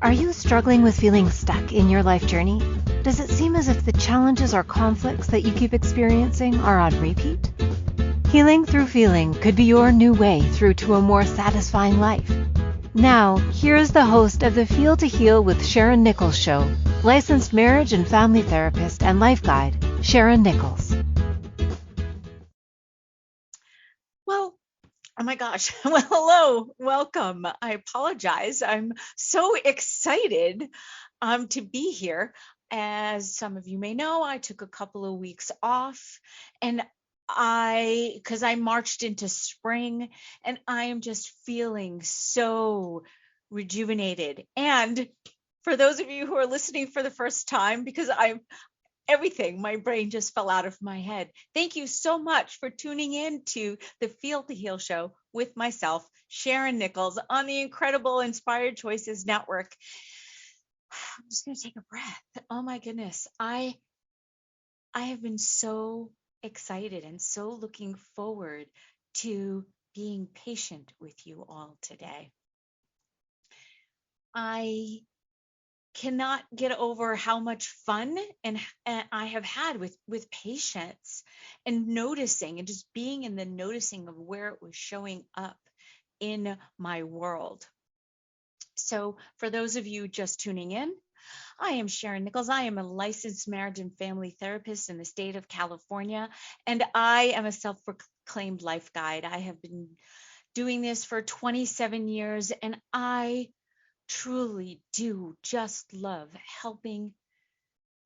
Are you struggling with feeling stuck in your life journey? Does it seem as if the challenges or conflicts that you keep experiencing are on repeat? Healing through feeling could be your new way through to a more satisfying life. Now, here is the host of the Feel to Heal with Sharyn Nichols show, licensed marriage and family therapist and life guide, Sharyn Nichols. Well, oh my gosh. Well, hello, welcome. I apologize. I'm so excited to be here. As some of you may know, I took a couple of weeks off and because I marched into spring and I am just feeling so rejuvenated. And for those of you who are listening for the first time, because my brain just fell out of my head. Thank you so much for tuning in to the Feel to Heal show with myself, Sharyn Nichols, on the incredible Inspired Choices Network. I'm just going to take a breath. Oh my goodness. I have been so excited and so looking forward to being patient with you all today. I cannot get over how much fun and I have had with patience and noticing and just being in the noticing of where it was showing up in my world. So for those of you just tuning in, I am Sharyn Nichols. I am a licensed marriage and family therapist in the state of California, and I am a self-proclaimed life guide. I have been doing this for 27 years, and I truly do just love helping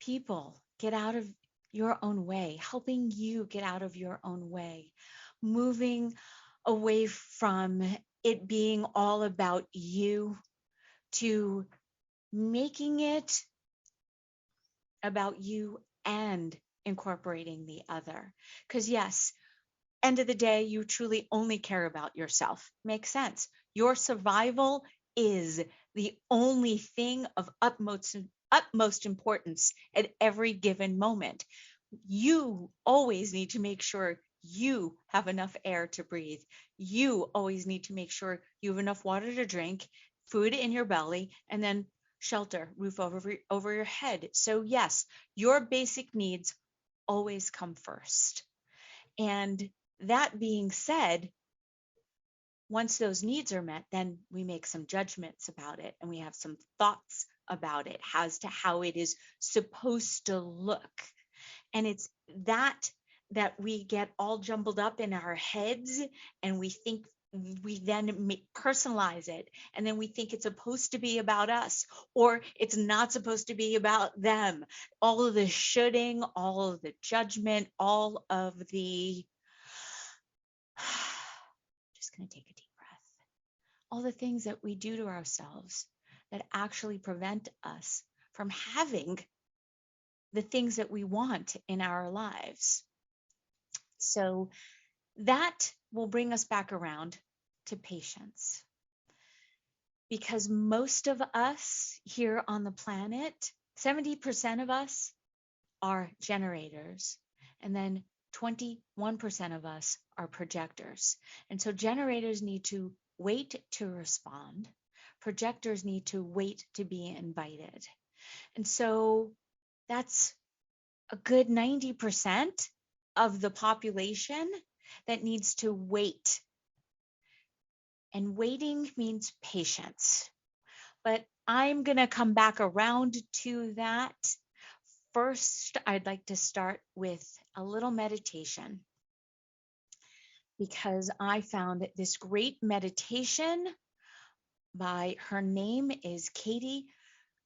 people get out of your own way, helping you get out of your own way, moving away from it being all about you to making it about you and incorporating the other. Because yes, end of the day, you truly only care about yourself. Makes sense. Your survival is the only thing of utmost importance at every given moment. You always need to make sure you have enough air to breathe. You always need to make sure you have enough water to drink, food in your belly, and then shelter, roof over your head. So yes, your basic needs always come first. And that being said, once those needs are met, then we make some judgments about it and we have some thoughts about it as to how it is supposed to look. And it's that we get all jumbled up in our heads and we think we then personalize it, and then we think it's supposed to be about us or it's not supposed to be about them. All of the shoulding, all of the judgment, all of the just going to take a deep breath. All the things that we do to ourselves that actually prevent us from having the things that we want in our lives. So that will bring us back around to patience. Because most of us here on the planet, 70% of us are generators, and then 21% of us are projectors. And so generators need to wait to respond. Projectors need to wait to be invited. And so that's a good 90% of the population that needs to wait. And waiting means patience. But I'm going to come back around to that. First, I'd like to start with a little meditation, because I found this great meditation by, her name is Katie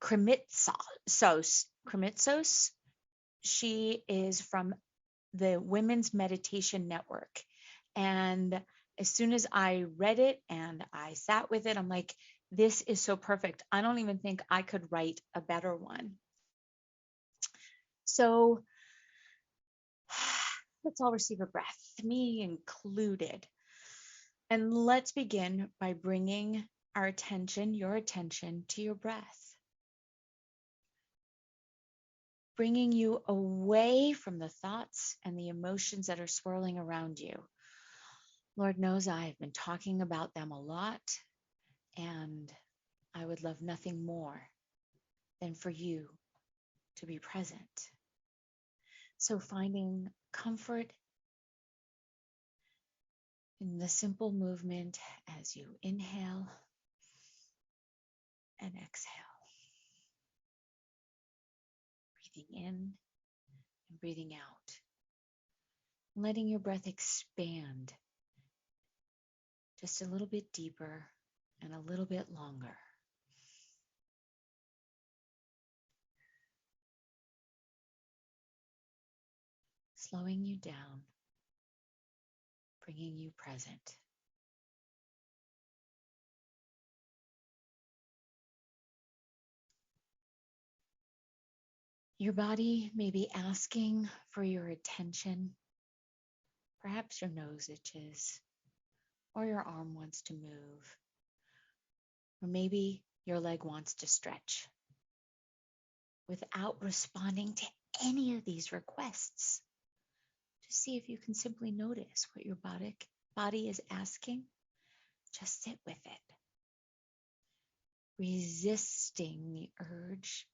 Krimitsos. She is from the Women's Meditation Network. And as soon as I read it and I sat with it, I'm like, this is so perfect. I don't even think I could write a better one. So let's all receive a breath, me included. And let's begin by bringing our attention, your attention, to your breath. Bringing you away from the thoughts and the emotions that are swirling around you. Lord knows I have been talking about them a lot, and I would love nothing more than for you to be present. So finding comfort in the simple movement as you inhale and exhale. Breathing in and breathing out. Letting your breath expand just a little bit deeper and a little bit longer. Slowing you down, bringing you present. Your body may be asking for your attention. Perhaps your nose itches, or your arm wants to move, or maybe your leg wants to stretch. Without responding to any of these requests, to see if you can simply notice what your body is asking. Just sit with it, resisting the urge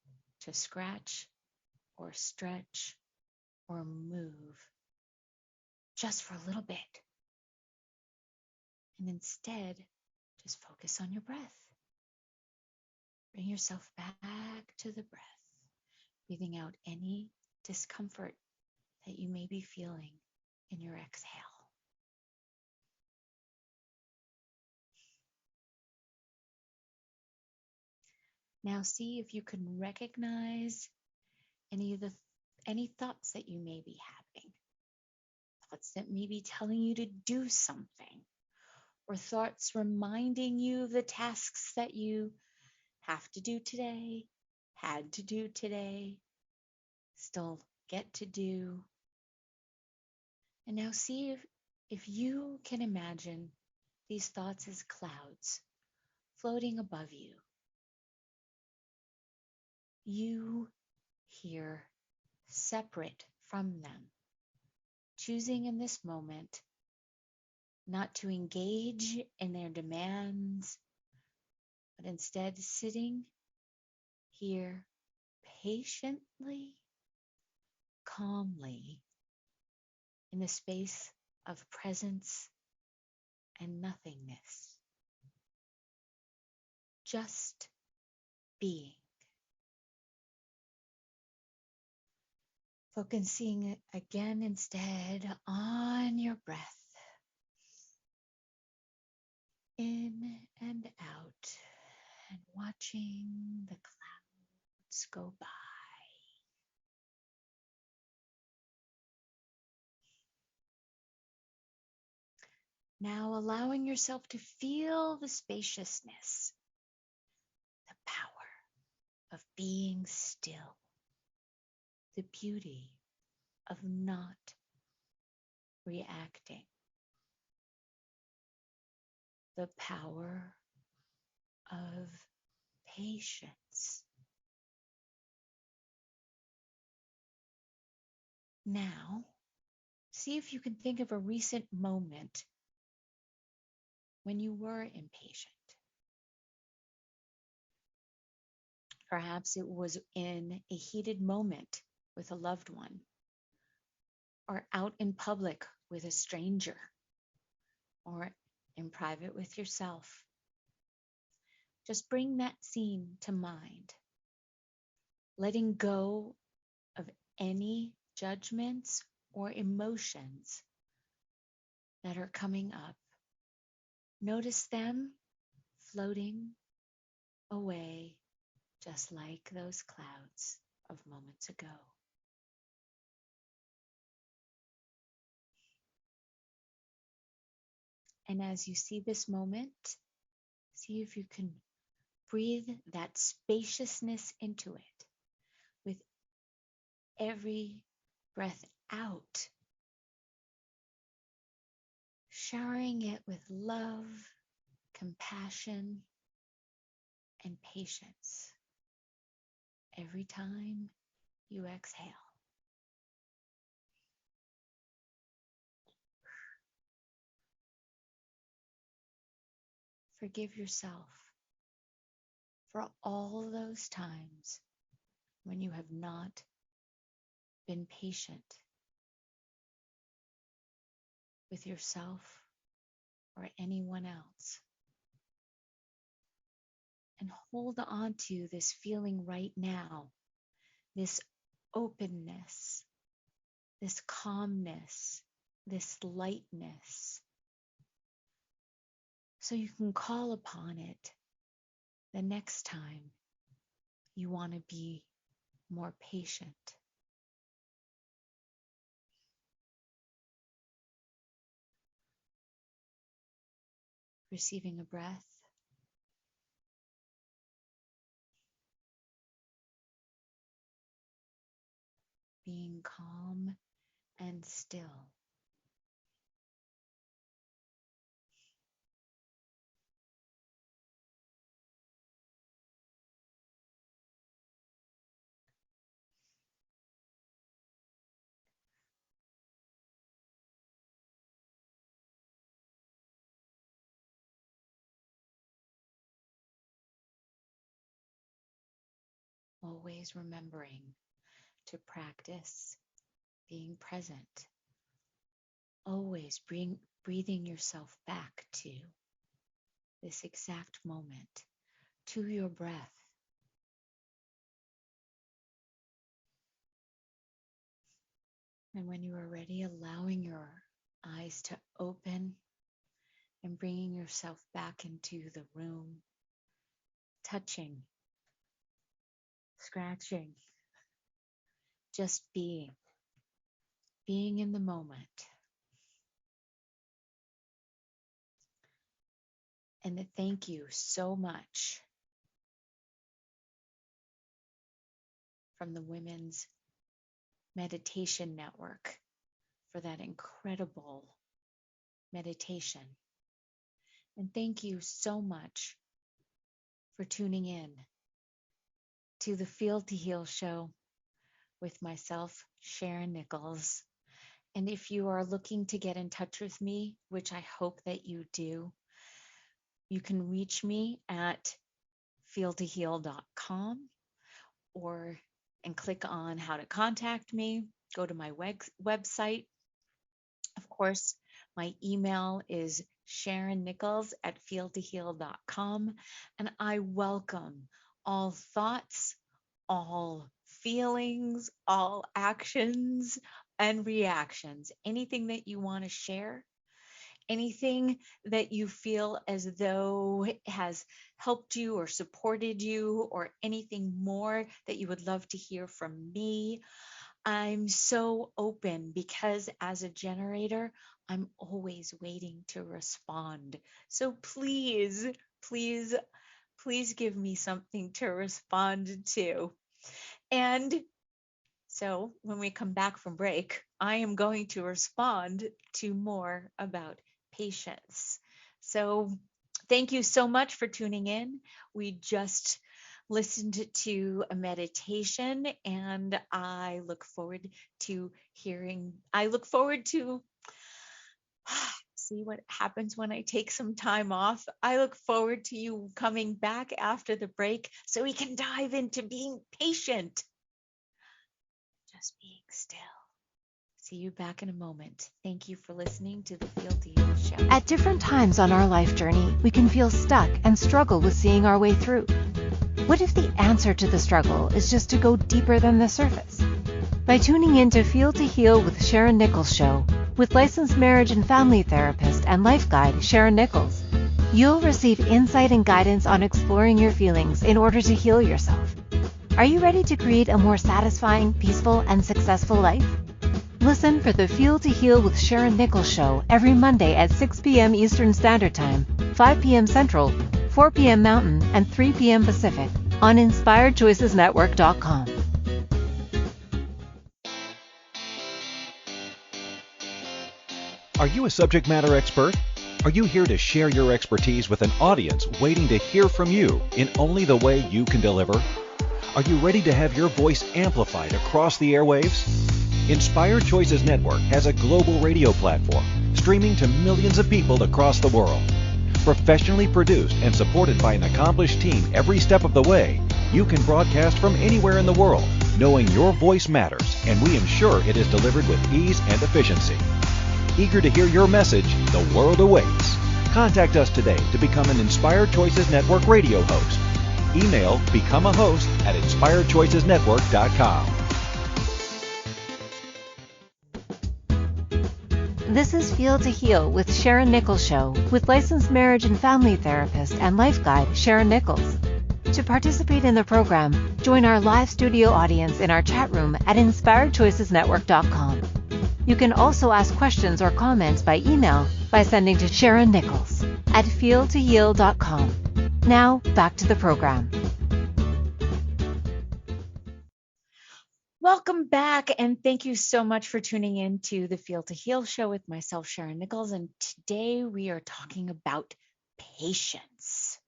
to scratch or stretch or move just for a little bit. And instead, just focus on your breath. Bring yourself back to the breath, breathing out any discomfort that you may be feeling in your exhale. Now see if you can recognize any thoughts that you may be having. Thoughts that may be telling you to do something, or thoughts reminding you of the tasks that you have to do today, had to do today, still get to do. And now see if you can imagine these thoughts as clouds floating above you. You here, separate from them, choosing in this moment not to engage in their demands, but instead sitting here patiently, calmly, in the space of presence and nothingness. Just being. Focusing again instead on your breath. In and out, and watching the clouds go by. Now allowing yourself to feel the spaciousness, the power of being still, the beauty of not reacting, the power of patience. Now, see if you can think of a recent moment when you were impatient. Perhaps it was in a heated moment with a loved one, or out in public with a stranger, or in private with yourself. Just bring that scene to mind, letting go of any judgments or emotions that are coming up. Notice them floating away just like those clouds of moments ago. And as you see this moment, see if you can breathe that spaciousness into it with every breath out, showering it with love, compassion, and patience every time you exhale. Forgive yourself for all those times when you have not been patient with yourself or anyone else. And hold on to this feeling right now, this openness, this calmness, this lightness, so you can call upon it the next time you want to be more patient. Receiving a breath. Being calm and still. Always remembering to practice being present. Always breathing yourself back to this exact moment, to your breath. And when you are ready, allowing your eyes to open and bringing yourself back into the room, touching, scratching, just being in the moment. And thank you so much from the Women's Meditation Network for that incredible meditation. And thank you so much for tuning in to the Feel to Heal show with myself, Sharyn Nichols. And if you are looking to get in touch with me, which I hope that you do, you can reach me at feeltoheal.com and click on how to contact me. Go to my website. Of course, my email is SharynNichols@feeltoheal.com, and I welcome all thoughts, all feelings, all actions and reactions. Anything that you want to share, anything that you feel as though has helped you or supported you, or anything more that you would love to hear from me. I'm so open because as a generator, I'm always waiting to respond. So please, please, please give me something to respond to. And so when we come back from break, I am going to respond to more about patience. So thank you so much for tuning in. We just listened to a meditation, and I look forward to see what happens when I take some time off. I look forward to you coming back after the break so we can dive into being patient. Just being still. See you back in a moment. Thank you for listening to the Feel to Heal show. At different times on our life journey, we can feel stuck and struggle with seeing our way through. What if the answer to the struggle is just to go deeper than the surface? By tuning in to Feel to Heal with Sharyn Nichols show, with licensed marriage and family therapist and life guide Sharyn Nichols, you'll receive insight and guidance on exploring your feelings in order to heal yourself. Are you ready to create a more satisfying, peaceful, and successful life? Listen for the Feel to Heal with Sharyn Nichols show every Monday at 6 p.m. Eastern Standard Time, 5 p.m. Central, 4 p.m. Mountain, and 3 p.m. Pacific on InspiredChoicesNetwork.com. Are you a subject matter expert? Are you here to share your expertise with an audience waiting to hear from you in only the way you can deliver? Are you ready to have your voice amplified across the airwaves? Inspired Choices Network has a global radio platform streaming to millions of people across the world. Professionally produced and supported by an accomplished team every step of the way, you can broadcast from anywhere in the world, knowing your voice matters, and we ensure it is delivered with ease and efficiency. Eager to hear your message, the world awaits. Contact us today to become an Inspired Choices Network radio host. Email becomeahost@inspiredchoicesnetwork.com. This is Feel to Heal with Sharyn Nichols Show with licensed marriage and family therapist and life guide Sharyn Nichols. To participate in the program, join our live studio audience in our chat room at inspiredchoicesnetwork.com. You can also ask questions or comments by email by sending to Sharyn Nichols at feeltoheal.com. Now, back to the program. Welcome back, and thank you so much for tuning in to the Feel to Heal show with myself, Sharyn Nichols, and today we are talking about patience.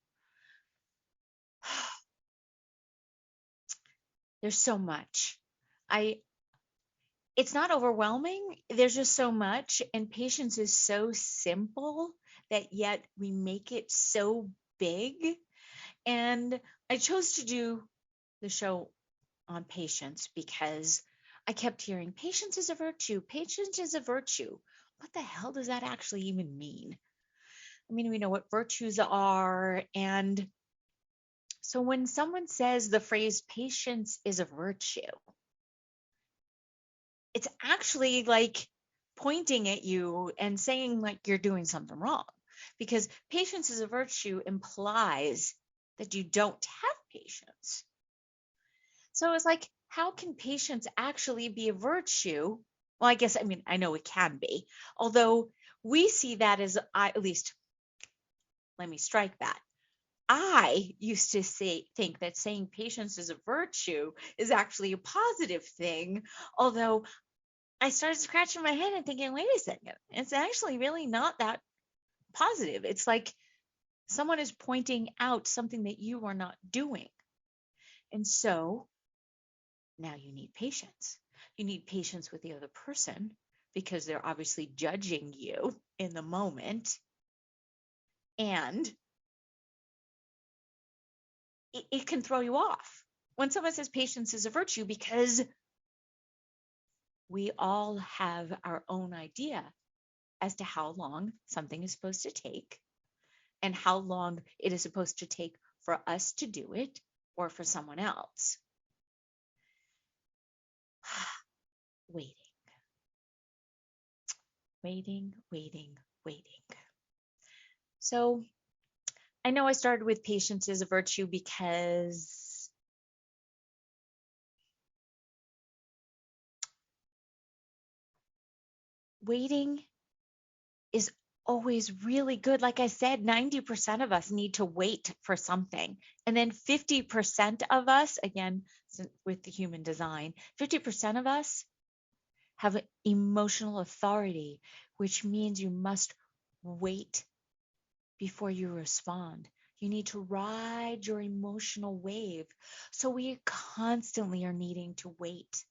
There's so much. It's not overwhelming. There's just so much, and patience is so simple that yet we make it so big. And I chose to do the show on patience because I kept hearing patience is a virtue. Patience is a virtue. What the hell does that actually even mean? I mean, we know what virtues are. And so when someone says the phrase patience is a virtue, it's actually like pointing at you and saying like you're doing something wrong, because patience is a virtue implies that you don't have patience. So it's like, how can patience actually be a virtue? Well, I mean, I know it can be, although we see that as, at least, let me strike that. I used to think that saying patience is a virtue is actually a positive thing, although I started scratching my head and thinking, wait a second, it's actually really not that positive. It's like someone is pointing out something that you are not doing. And so now you need patience. You need patience with the other person because they're obviously judging you in the moment. And it can throw you off when someone says patience is a virtue, because we all have our own idea as to how long something is supposed to take and how long it is supposed to take for us to do it or for someone else. Waiting. So I know I started with patience as a virtue because waiting is always really good. Like I said, 90% of us need to wait for something. And then 50% of us, again, with the human design, 50% of us have emotional authority, which means you must wait before you respond. You need to ride your emotional wave. So we constantly are needing to wait.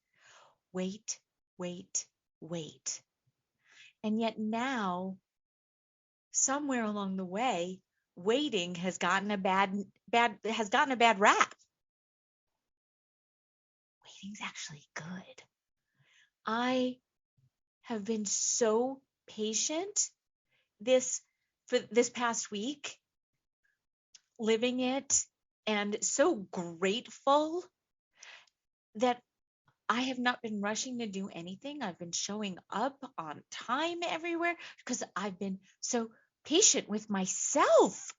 And yet now, somewhere along the way, waiting has gotten a bad rap. Waiting's actually good. I have been so patient this past week, living it, and so grateful that I have not been rushing to do anything. I've been showing up on time everywhere because I've been so patient with myself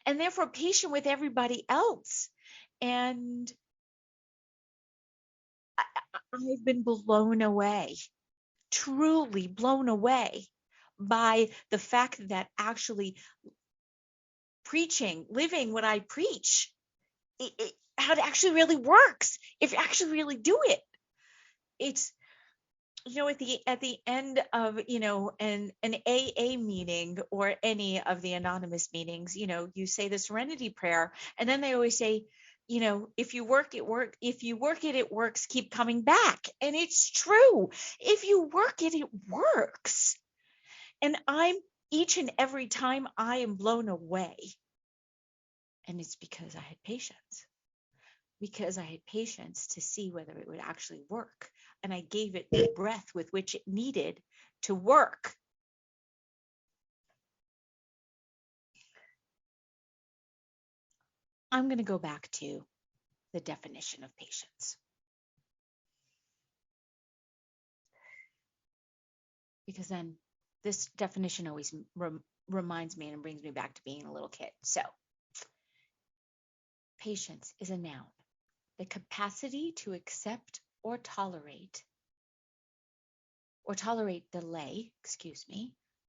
and therefore patient with everybody else. And I've been blown away, truly blown away by the fact that actually preaching, living what I preach, how it actually really works. If you actually really do it, it's, at the end of, an AA meeting or any of the anonymous meetings, you say the serenity prayer, and then they always say, if you work it, it works, keep coming back. And it's true. If you work it, it works. And I'm each and every time I am blown away. And it's because I had patience. Because I had patience to see whether it would actually work. And I gave it the breath with which it needed to work. I'm going to go back to the definition of patience. Because then this definition always reminds me and brings me back to being a little kid. So, patience is a noun. The capacity to accept or tolerate delay,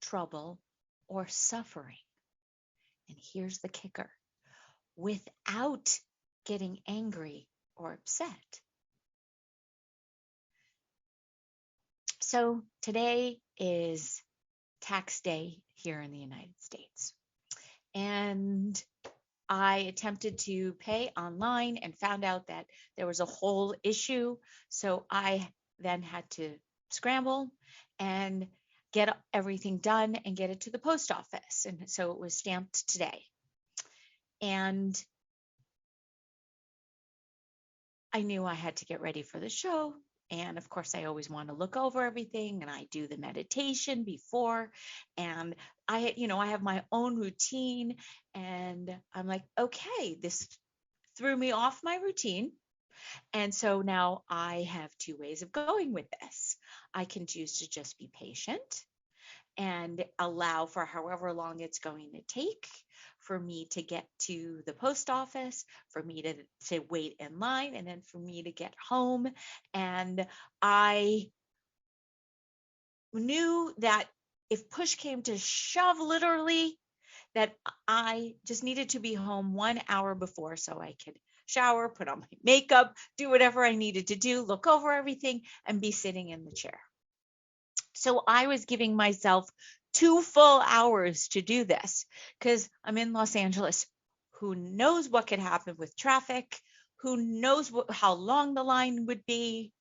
trouble, or suffering. And here's the kicker: without getting angry or upset. So today is tax day here in the United States. And I attempted to pay online and found out that there was a whole issue. So I then had to scramble and get everything done and get it to the post office. And so it was stamped today. And I knew I had to get ready for the show. And of course, I always want to look over everything, and I do the meditation before, and I have my own routine, and I'm like, okay, this threw me off my routine. And so now I have two ways of going with this. I can choose to just be patient and allow for however long it's going to take for me to get to the post office, for me to wait in line, and then for me to get home. And I knew that if push came to shove, literally, that I just needed to be home 1 hour before so I could shower, put on my makeup, do whatever I needed to do, look over everything, and be sitting in the chair. So I was giving myself 2 full hours to do this because I'm in Los Angeles. Who knows what could happen with traffic? Who knows how long the line would be?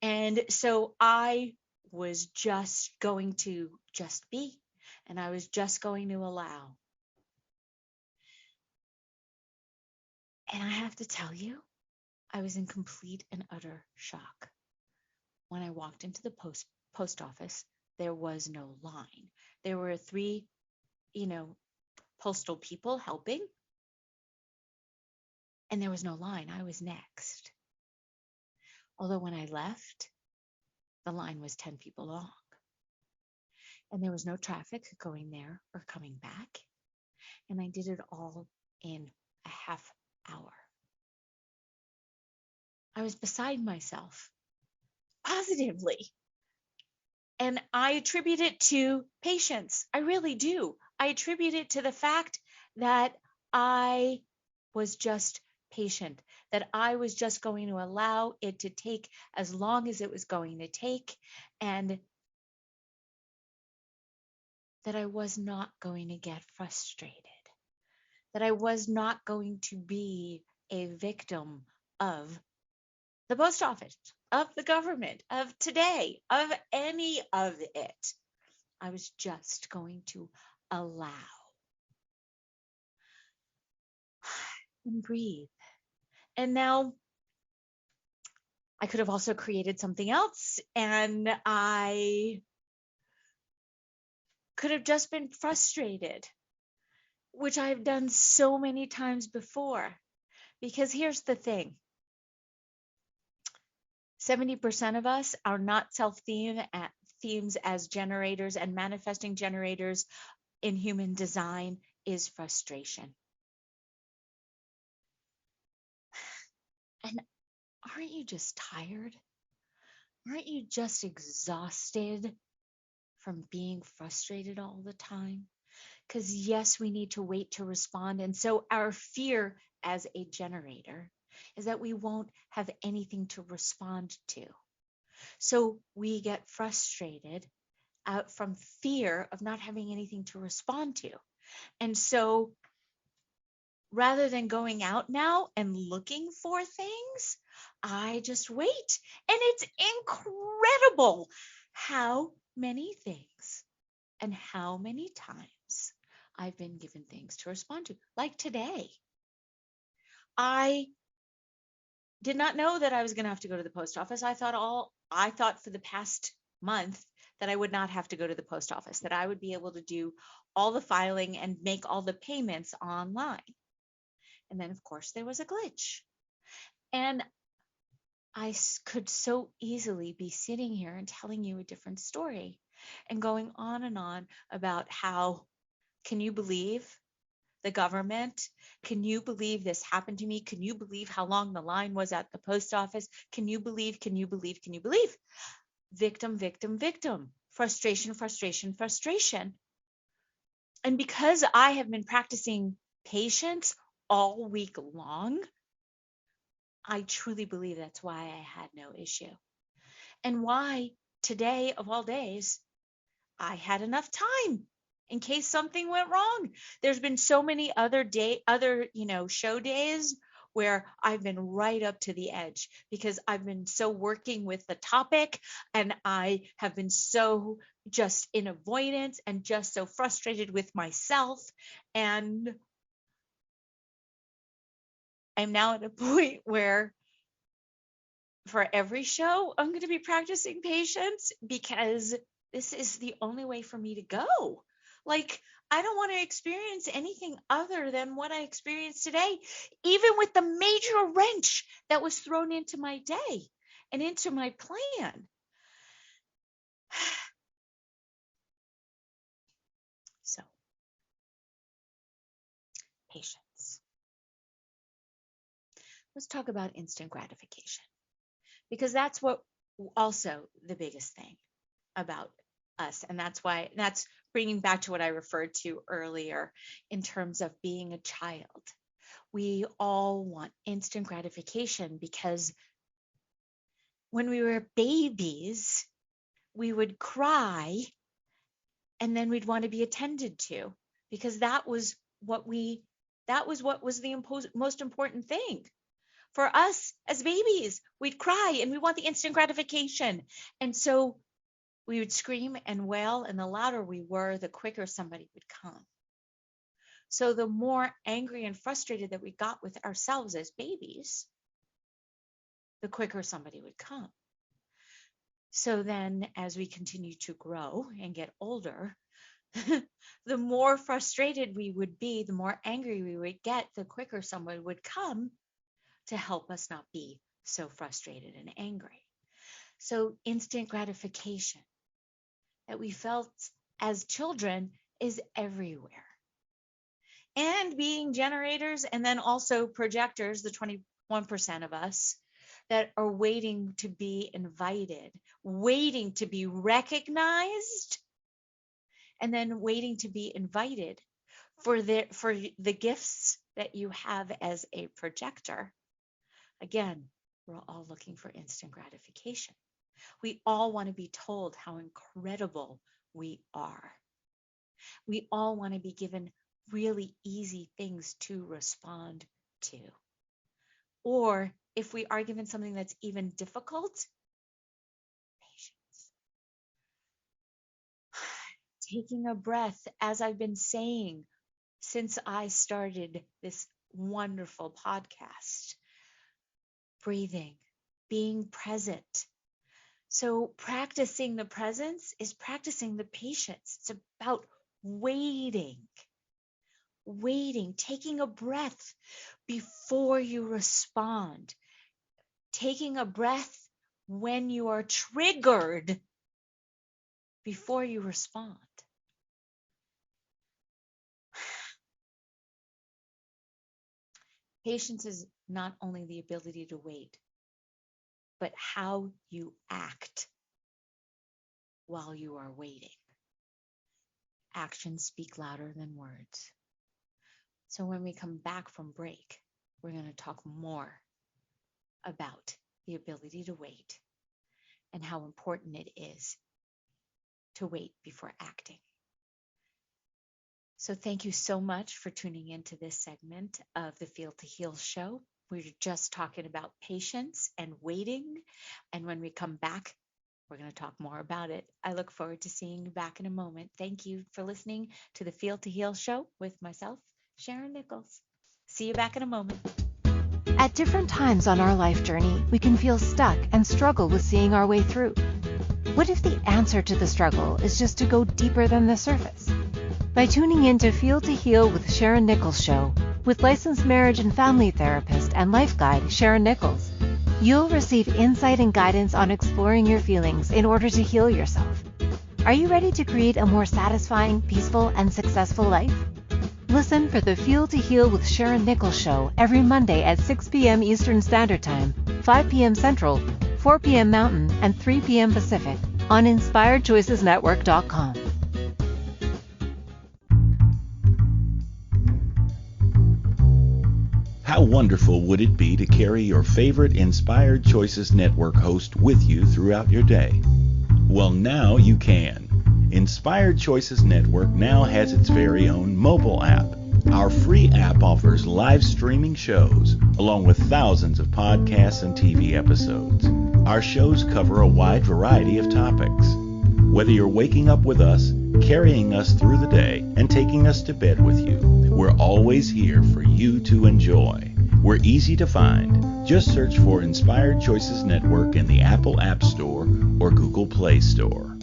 And so I was just going to just be, and I was just going to allow. And I have to tell you, I was in complete and utter shock. When I walked into the post office, there was no line. There were 3, postal people helping, and there was no line. I was next. Although when I left, the line was 10 people long, and there was no traffic going there or coming back. And I did it all in a half hour. I was beside myself, positively. And I attribute it to patience. I really do. I attribute it to the fact that I was just patient, that I was just going to allow it to take as long as it was going to take, and that I was not going to get frustrated, that I was not going to be a victim of the post office, of the government, of today, of any of it. I was just going to allow and breathe. And now I could have also created something else, and I could have just been frustrated, which I've done so many times before. Because here's the thing. 70% of us are not self-themes as generators, and manifesting generators in human design is frustration. And aren't you just tired? Aren't you just exhausted from being frustrated all the time? Because yes, we need to wait to respond. And so our fear as a generator is that we won't have anything to respond to. So we get frustrated out from fear of not having anything to respond to. And so rather than going out now and looking for things, I just wait. And it's incredible how many things and how many times I've been given things to respond to. Like today, I did not know that I was going to have to go to the post office. I thought for the past month that I would not have to go to the post office, that I would be able to do all the filing and make all the payments online. And then, of course, there was a glitch. And I could so easily be sitting here and telling you a different story and going on and on about how, can you believe the government? Can you believe this happened to me? Can you believe how long the line was at the post office? Can you believe? Can you believe? Can you believe? Victim, victim, victim. Frustration, frustration, frustration. And because I have been practicing patience all week long, I truly believe that's why I had no issue. And why today of all days, I had enough time in case something went wrong. There's been so many other show days where I've been right up to the edge because I've been so working with the topic and I have been so just in avoidance and just so frustrated with myself. And I'm now at a point where for every show, I'm going to be practicing patience because this is the only way for me to go. Like, I don't want to experience anything other than what I experienced today, even with the major wrench that was thrown into my day and into my plan. So, patience. Let's talk about instant gratification, because that's what also the biggest thing about us. And that's bringing back to what I referred to earlier in terms of being a child. We all want instant gratification because when we were babies, we would cry and then we'd want to be attended to because that was what was the most important thing. For us as babies, we'd cry and we want the instant gratification. And so we would scream and wail, and the louder we were, the quicker somebody would come. So the more angry and frustrated that we got with ourselves as babies, the quicker somebody would come. So then as we continue to grow and get older, the more frustrated we would be, the more angry we would get, the quicker someone would come to help us not be so frustrated and angry. So instant gratification that we felt as children is everywhere. And being generators and then also projectors, the 21% of us that are waiting to be invited, waiting to be recognized, and then waiting to be invited for the gifts that you have as a projector. Again, we're all looking for instant gratification. We all want to be told how incredible we are. We all want to be given really easy things to respond to. Or if we are given something that's even difficult, patience. Taking a breath, as I've been saying since I started this wonderful podcast. Breathing, being present. So practicing the presence is practicing the patience. It's about waiting, taking a breath before you respond, taking a breath when you are triggered before you respond. Patience is not only the ability to wait, but how you act while you are waiting. Actions speak louder than words. So when we come back from break, we're going to talk more about the ability to wait and how important it is to wait before acting. So thank you so much for tuning into this segment of the Feel to Heal show. We're just talking about patience and waiting. And when we come back, we're going to talk more about it. I look forward to seeing you back in a moment. Thank you for listening to the Feel to Heal show with myself, Sharyn Nichols. See you back in a moment. At different times on our life journey, we can feel stuck and struggle with seeing our way through. What if the answer to the struggle is just to go deeper than the surface? By tuning in to Feel to Heal with Sharyn Nichols show, with licensed marriage and family therapist and life guide Sharyn Nichols, you'll receive insight and guidance on exploring your feelings in order to heal yourself. Are you ready to create a more satisfying, peaceful, and successful life? Listen for the Feel to Heal with Sharyn Nichols show every Monday at 6 p.m. Eastern Standard Time, 5 p.m. Central, 4 p.m. Mountain, and 3 p.m. Pacific on InspiredChoicesNetwork.com. How wonderful would it be to carry your favorite Inspired Choices Network host with you throughout your day? Well, now you can. Inspired Choices Network now has its very own mobile app. Our free app offers live streaming shows, along with thousands of podcasts and TV episodes. Our shows cover a wide variety of topics. Whether you're waking up with us, carrying us through the day, and taking us to bed with you, we're always here for you to enjoy. We're easy to find. Just search for Inspired Choices Network in the Apple App Store or Google Play Store.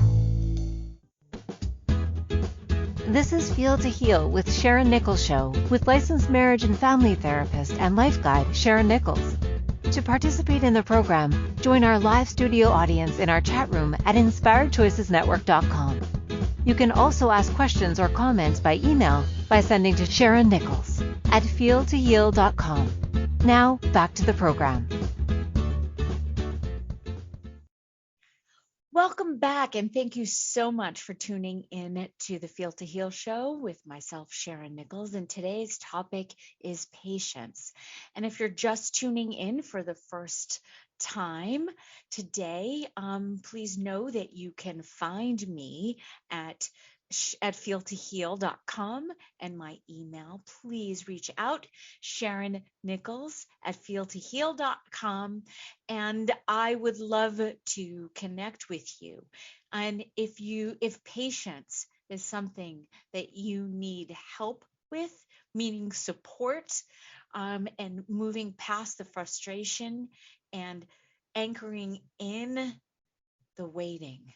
This is Feel to Heal with Sharyn Nichols show, with licensed marriage and family therapist and life guide Sharyn Nichols. To participate in the program, join our live studio audience in our chat room at InspiredChoicesNetwork.com. You can also ask questions or comments by email by sending to Sharyn Nichols at feeltoheal.com. Now, back to the program. Welcome back, and thank you so much for tuning in to the Feel to Heal show with myself, Sharyn Nichols. And today's topic is patience. And if you're just tuning in for the first time today, please know that you can find me at feeltoheal.com and my email. Please reach out, Sharyn Nichols at feeltoheal.com, and I would love to connect with you. And if patience is something that you need help with, meaning support, and moving past the frustration and anchoring in the waiting,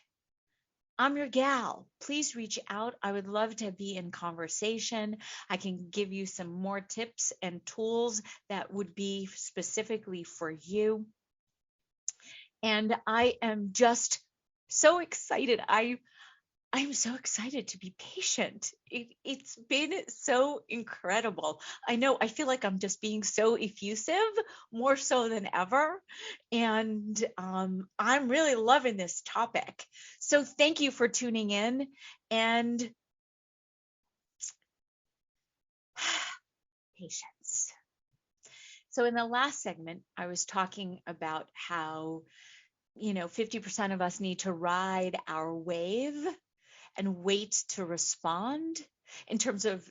I'm your gal. Please reach out. I would love to be in conversation. I can give you some more tips and tools that would be specifically for you. And I am just so excited. I'm so excited to be patient. It's been so incredible. I know I feel like I'm just being so effusive, more so than ever. And I'm really loving this topic. So thank you for tuning in. And patience. So in the last segment, I was talking about how, 50% of us need to ride our wave and wait to respond in terms of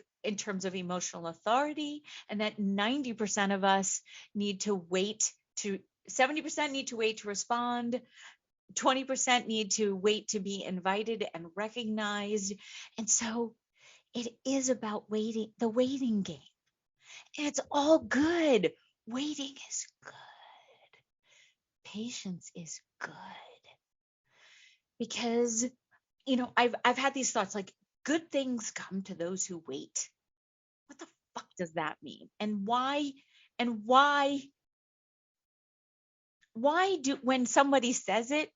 emotional authority, and that 90% of us need to wait to 70% need to wait to respond, 20% need to wait to be invited and recognized. And so it is about waiting, the waiting game. And it's all good. Waiting is good. Patience is good. Because I've had these thoughts like, good things come to those who wait. What the fuck does that mean? And why do, when somebody says it,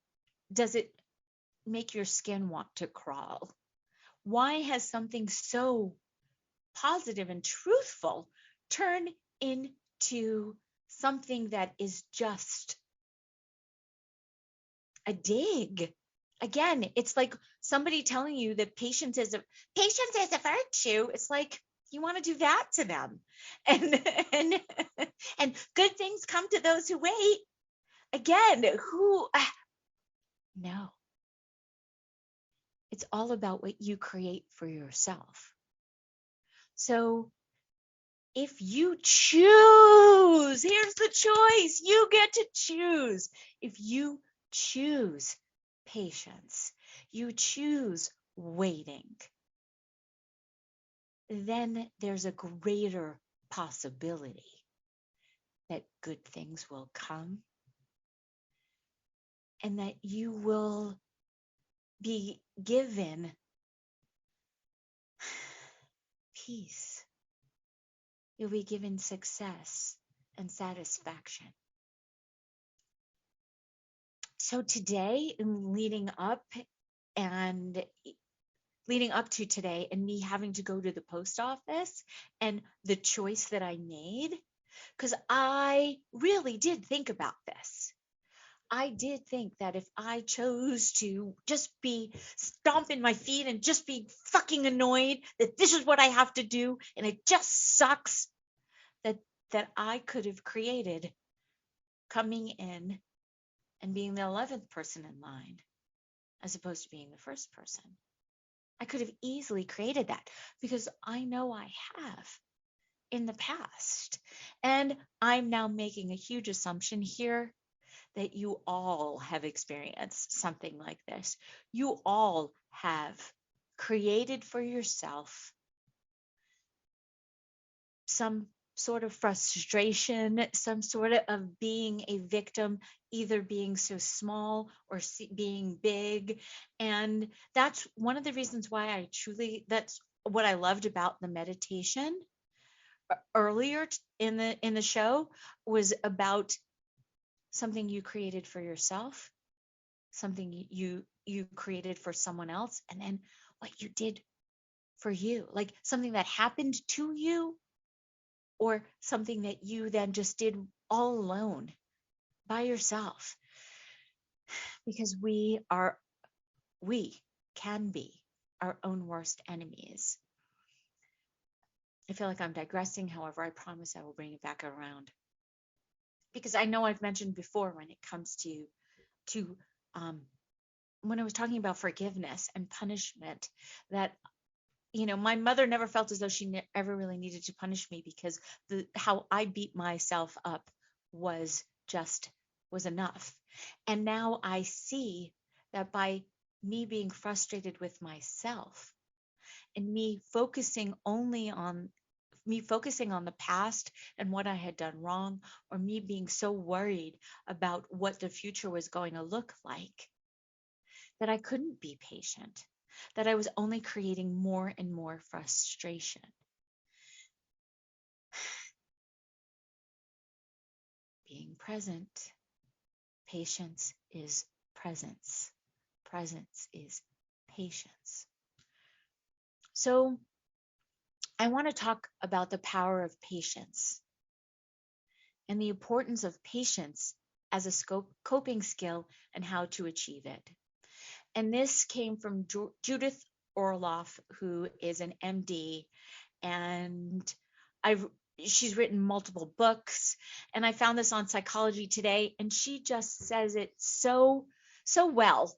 does it make your skin want to crawl? Why has something so positive and truthful turned into something that is just a dig? Again, it's like somebody telling you that patience is a virtue. It's like, you want to do that to them. And good things come to those who wait. Again, no. It's all about what you create for yourself. So if you choose, here's the choice. You get to choose. If you choose patience, you choose waiting, then there's a greater possibility that good things will come and that you will be given peace. You'll be given success and satisfaction. So today, in leading up to today and me having to go to the post office and the choice that I made, because I really did think about this. I did think that if I chose to just be stomping my feet and just be fucking annoyed that this is what I have to do and it just sucks, that I could have created coming in and being the 11th person in line as opposed to being the first person. I could have easily created that because I know I have in the past. And I'm now making a huge assumption here that you all have experienced something like this. You all have created for yourself some sort of frustration, some sort of being a victim, either being so small or being big. And that's one of the reasons why that's what I loved about the meditation earlier in the show, was about something you created for yourself, something you created for someone else, and then what you did for you, like something that happened to you or something that you then just did all alone by yourself. Because we can be our own worst enemies. I feel like I'm digressing. However, I promise I will bring it back around. Because I know I've mentioned before when it comes to when I was talking about forgiveness and punishment, that my mother never felt as though she ever really needed to punish me, because how I beat myself up was enough. And now I see that by me being frustrated with myself and me focusing on the past and what I had done wrong, or me being so worried about what the future was going to look like, that I couldn't be patient, that I was only creating more and more frustration. Being present. Patience is presence. Presence is patience. So I want to talk about the power of patience and the importance of patience as a coping skill and how to achieve it. And this came from Judith Orloff, who is an MD, and she's written multiple books, and I found this on Psychology Today, and she just says it so well.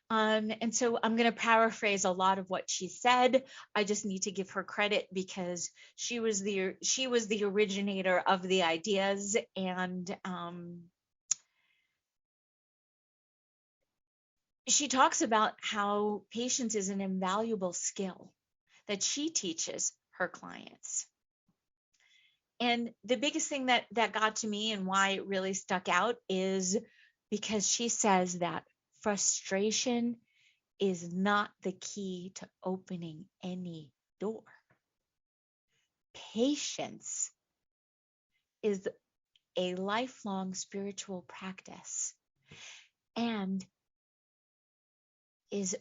And so I'm going to paraphrase a lot of what she said. I just need to give her credit because she was the originator of the ideas, and she talks about how patience is an invaluable skill that she teaches her clients. And the biggest thing that got to me and why it really stuck out is because she says that frustration is not the key to opening any door. Patience is a lifelong spiritual practice and is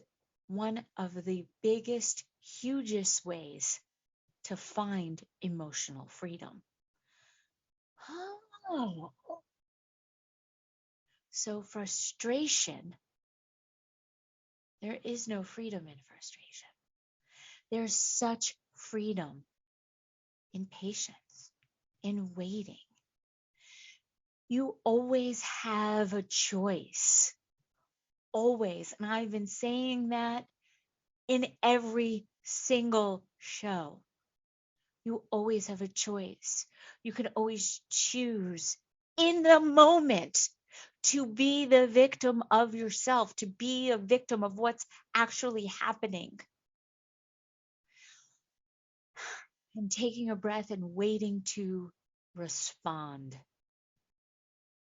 one of the biggest, hugest ways to find emotional freedom. Oh. So frustration, there is no freedom in frustration. There's such freedom in patience, in waiting. You always have a choice. Always. And I've been saying that in every single show. You always have a choice. You can always choose in the moment to be the victim of yourself, to be a victim of what's actually happening. And taking a breath and waiting to respond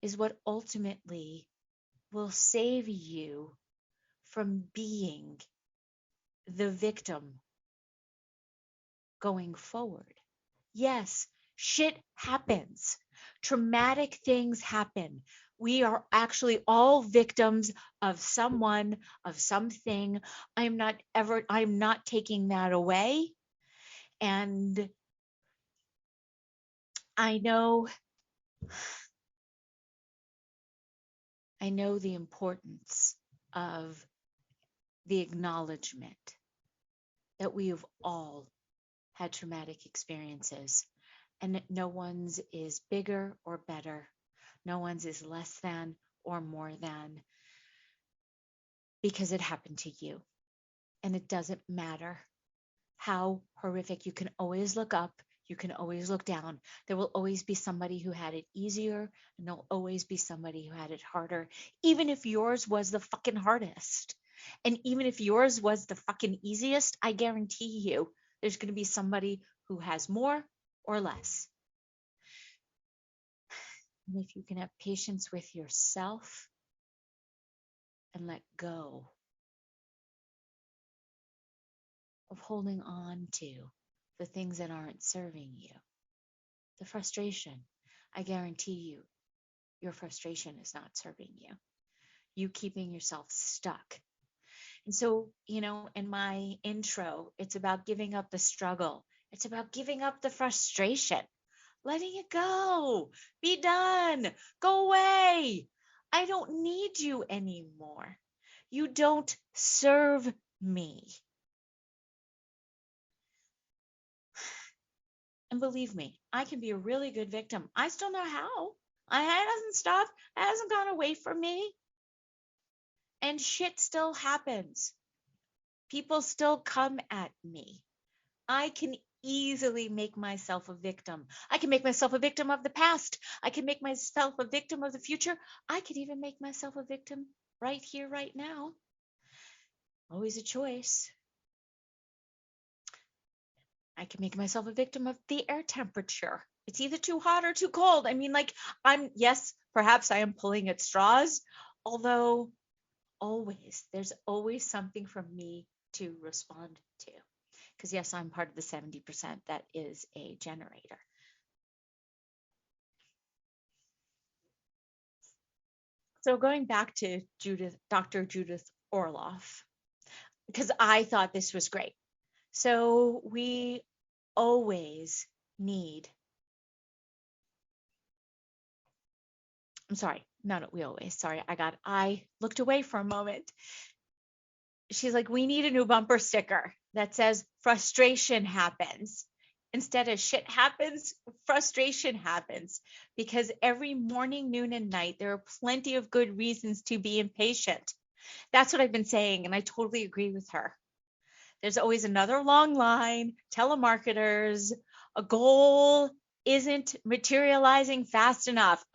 is what ultimately will save you from being the victim going forward. Yes, shit happens. Traumatic things happen. We are actually all victims of someone, of something. I'm not taking that away. And I know the importance of the acknowledgement that we have all had traumatic experiences, and no one's is bigger or better. No one's is less than or more than, because it happened to you. And it doesn't matter how horrific. You can always look up. You can always look down. There will always be somebody who had it easier, and there'll always be somebody who had it harder, even if yours was the fucking hardest. And even if yours was the fucking easiest, I guarantee you there's going to be somebody who has more or less. And if you can have patience with yourself and let go of holding on to the things that aren't serving you, the frustration, I guarantee you, your frustration is not serving you. You keeping yourself stuck. And so, in my intro, it's about giving up the struggle. It's about giving up the frustration, letting it go, be done, go away. I don't need you anymore. You don't serve me. And believe me, I can be a really good victim. I still know how. It hasn't stopped. It hasn't gone away from me. And shit still happens. People still come at me. I can easily make myself a victim. I can make myself a victim of the past. I can make myself a victim of the future. I could even make myself a victim right here, right now. Always a choice. I can make myself a victim of the air temperature. It's either too hot or too cold. I mean, yes, perhaps I am pulling at straws, although there's always something from me to respond to. Because yes, I'm part of the 70% that is a generator. So going back to Dr. Judith Orloff, because I thought this was great. So we always need, I looked away for a moment. She's like, we need a new bumper sticker that says frustration happens. Instead of shit happens, frustration happens. Because every morning, noon, and night, there are plenty of good reasons to be impatient. That's what I've been saying, and I totally agree with her. There's always another long line, telemarketers, a goal isn't materializing fast enough.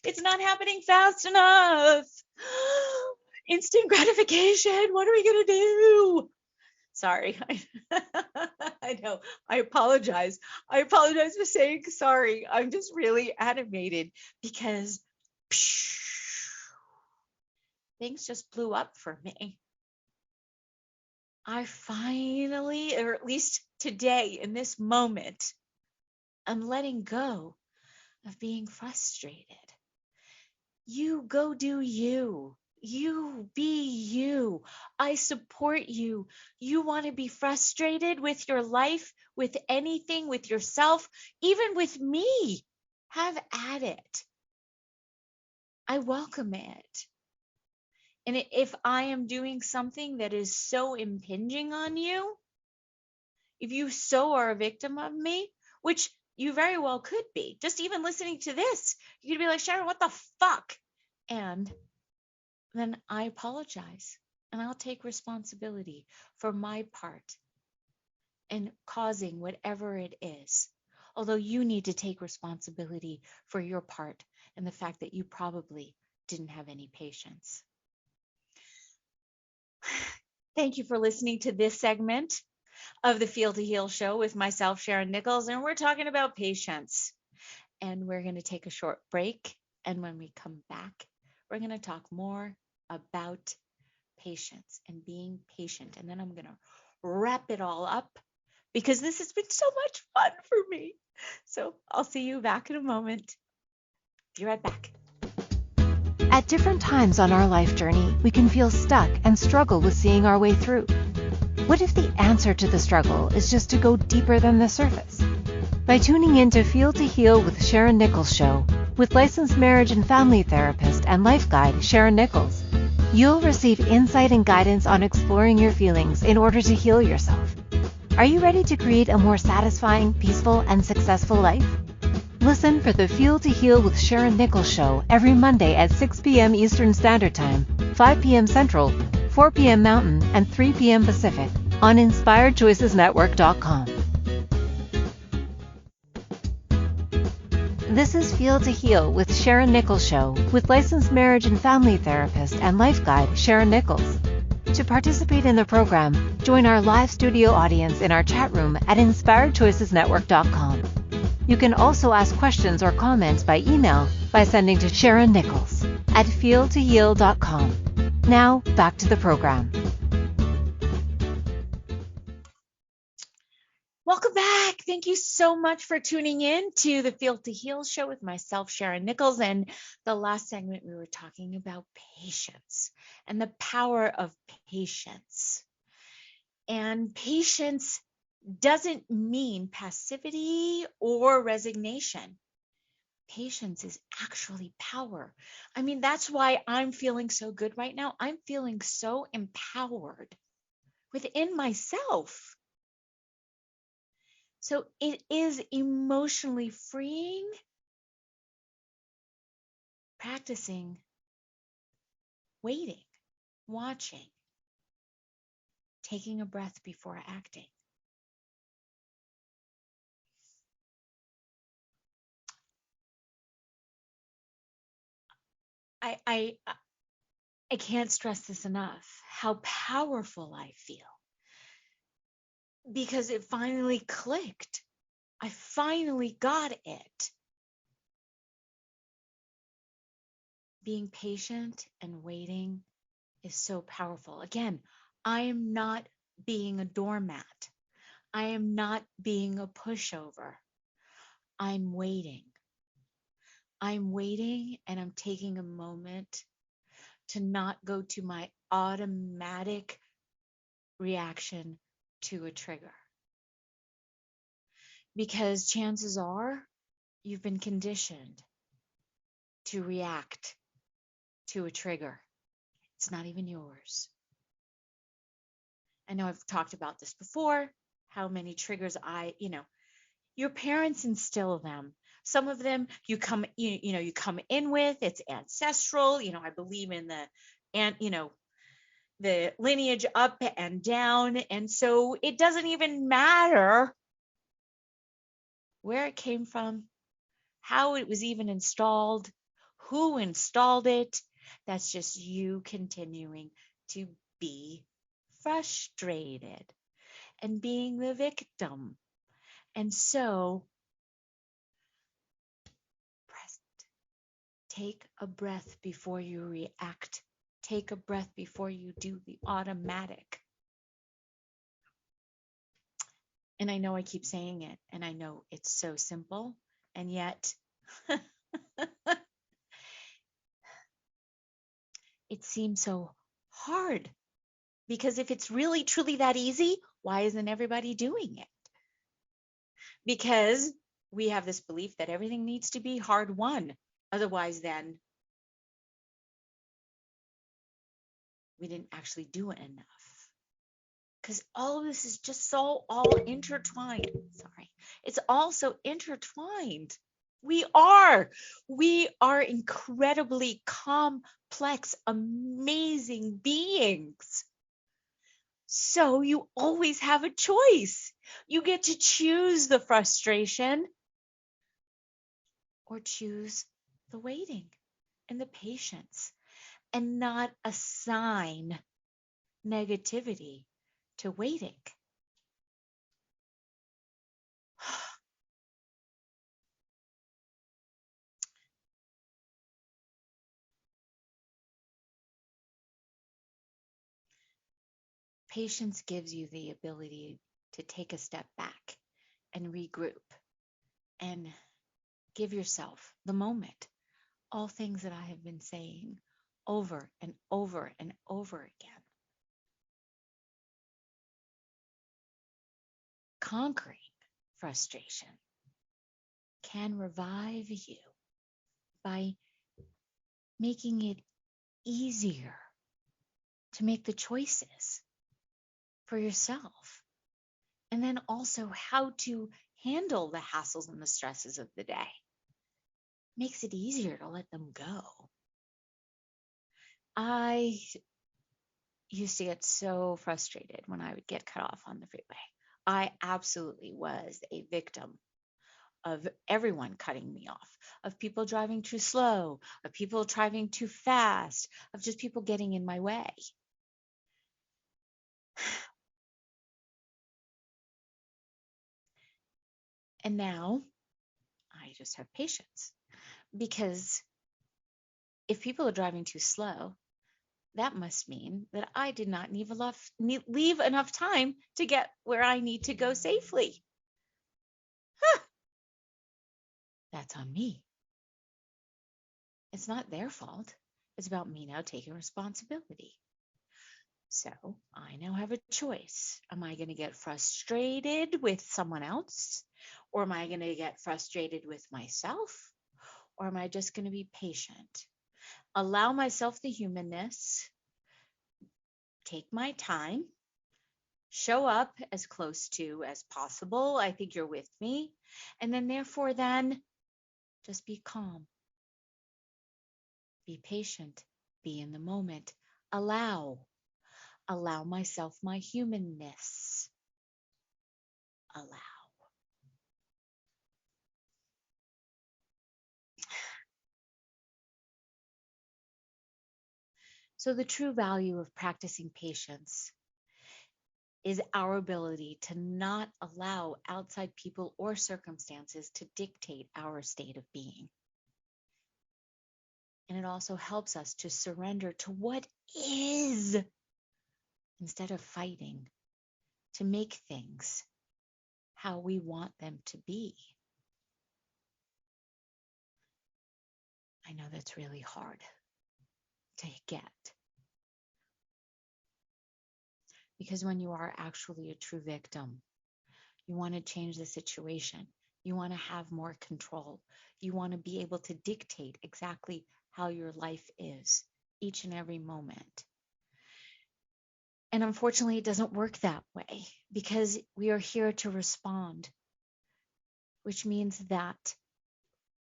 It's not happening fast enough. Instant gratification. What are we going to do? Sorry. I know. I apologize. I apologize for saying sorry. I'm just really animated because things just blew up for me. I finally, or at least today in this moment, I'm letting go of being frustrated. You go do you. You be you. I support you. You want to be frustrated with your life, with anything, with yourself, even with me. Have at it. I welcome it. And if I am doing something that is so impinging on you, if you so are a victim of me, which you very well could be, just even listening to this, you could be like, Sharyn, what the fuck? And then I apologize and I'll take responsibility for my part in causing whatever it is. although you need to take responsibility for your part and the fact that you probably didn't have any patience. Thank you for listening to this segment of the Feel to Heal show with myself, Sharyn Nichols, and we're talking about patience. And we're going to take a short break. And when we come back, we're going to talk more about patience and being patient. And then I'm going to wrap it all up because this has been so much fun for me. So I'll see you back in a moment. Be right back. At different times on our life journey, we can feel stuck and struggle with seeing our way through. What if the answer to the struggle is just to go deeper than the surface? By tuning in to Feel to Heal with Sharyn Nichols show, with licensed marriage and family therapist and life guide Sharyn Nichols, you'll receive insight and guidance on exploring your feelings in order to heal yourself. Are you ready to create a more satisfying, peaceful, and successful life? Listen for the Feel to Heal with Sharyn Nichols show every Monday at 6 p.m. Eastern Standard Time, 5 p.m. Central, 4 p.m. Mountain, and 3 p.m. Pacific on InspiredChoicesNetwork.com. This is Feel to Heal with Sharyn Nichols show with licensed marriage and family therapist and life guide Sharyn Nichols. To participate in the program, join our live studio audience in our chat room at InspiredChoicesNetwork.com. You can also ask questions or comments by email by sending to Sharyn Nichols at feeltoheal.com. Now, back to the program. Welcome back. Thank you so much for tuning in to the Feel to Heal show with myself, Sharyn Nichols. And the last segment, we were talking about patience and the power of patience. And patience doesn't mean passivity or resignation. Patience is actually power. I mean, that's why I'm feeling so good right now. I'm feeling so empowered within myself. So it is emotionally freeing, practicing, waiting, watching, taking a breath before acting. I can't stress this enough, how powerful I feel. Because it finally clicked. I finally got it. Being patient and waiting is so powerful. Again, I am not being a doormat. I am not being a pushover. I'm waiting. I'm waiting and I'm taking a moment to not go to my automatic reaction to a trigger. Because chances are you've been conditioned to react to a trigger. It's not even yours. I know I've talked about this before, how many triggers your parents instill them. Some of them you come in with, it's ancestral. I believe in the lineage up and down. And so it doesn't even matter where it came from, how it was even installed, who installed it. That's just you continuing to be frustrated and being the victim. And so, take a breath before you react. Take a breath before you do the automatic. And I know I keep saying it, and I know it's so simple, and yet it seems so hard. Because if it's really, truly that easy, why isn't everybody doing it? Because we have this belief that everything needs to be hard won. Otherwise, then we didn't actually do it enough. Because all of this is just so all intertwined. It's all so intertwined. We are incredibly complex, amazing beings. So you always have a choice. You get to choose the frustration or choose the waiting and the patience and not assign negativity to waiting. Patience gives you the ability to take a step back and regroup and give yourself the moment. All things that I have been saying over and over and over again. Conquering frustration can revive you by making it easier to make the choices for yourself. And then also how to handle the hassles and the stresses of the day. Makes it easier to let them go. I used to get so frustrated when I would get cut off on the freeway. I absolutely was a victim of everyone cutting me off, of people driving too slow, of people driving too fast, of just people getting in my way. And now I just have patience, because if people are driving too slow, that must mean that I did not leave enough time to get where I need to go safely. That's on me. It's not their fault. It's about me now taking responsibility. So I now have a choice. Am I going to get frustrated with someone else? Or am I going to get frustrated with myself? Or am I just going to be patient? Allow myself the humanness, take my time, show up as close to as possible. I think you're with me. And then therefore just be calm, be patient, be in the moment, allow myself my humanness, allow. So the true value of practicing patience is our ability to not allow outside people or circumstances to dictate our state of being. And it also helps us to surrender to what is instead of fighting to make things how we want them to be. I know that's really hard to get. Because when you are actually a true victim, you want to change the situation. You want to have more control. You want to be able to dictate exactly how your life is each and every moment. And unfortunately, it doesn't work that way, because we are here to respond, which means that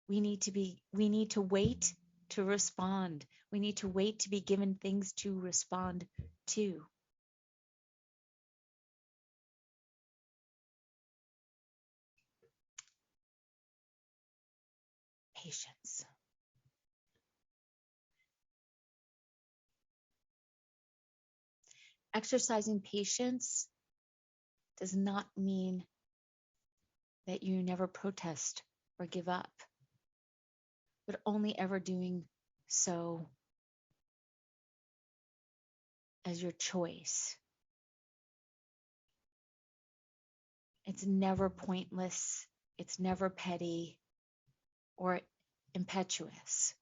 we need to wait to respond. We need to wait to be given things to respond to. Patience. Exercising patience does not mean that you never protest or give up, but only ever doing so as your choice. It's never pointless. It's never petty or impetuous.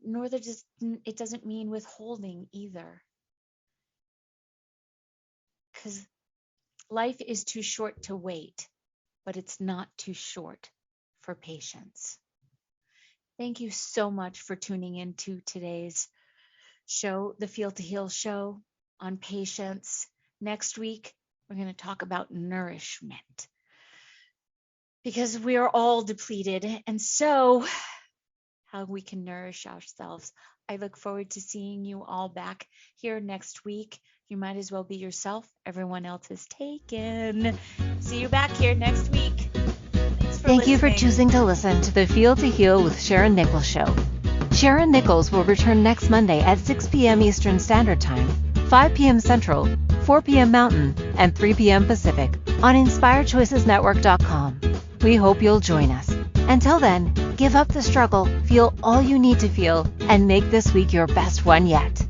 Nor it doesn't mean withholding either. Because life is too short to wait, but it's not too short for patience. Thank you so much for tuning into today's show, the Feel to Heal show on patience. Next week, we're going to talk about nourishment, because we are all depleted, and so how we can nourish ourselves. I look forward to seeing you all back here next week. You might as well be yourself. Everyone else is taken. See you back here next week. Thanks for Thank you for choosing to listen to the Feel to Heal with Sharyn Nichols show. Sharyn Nichols will return next Monday at 6 p.m. Eastern Standard Time, 5 p.m. Central, 4 p.m. Mountain, and 3 p.m. Pacific on InspiredChoicesNetwork.com. We hope you'll join us. Until then, give up the struggle, feel all you need to feel, and make this week your best one yet.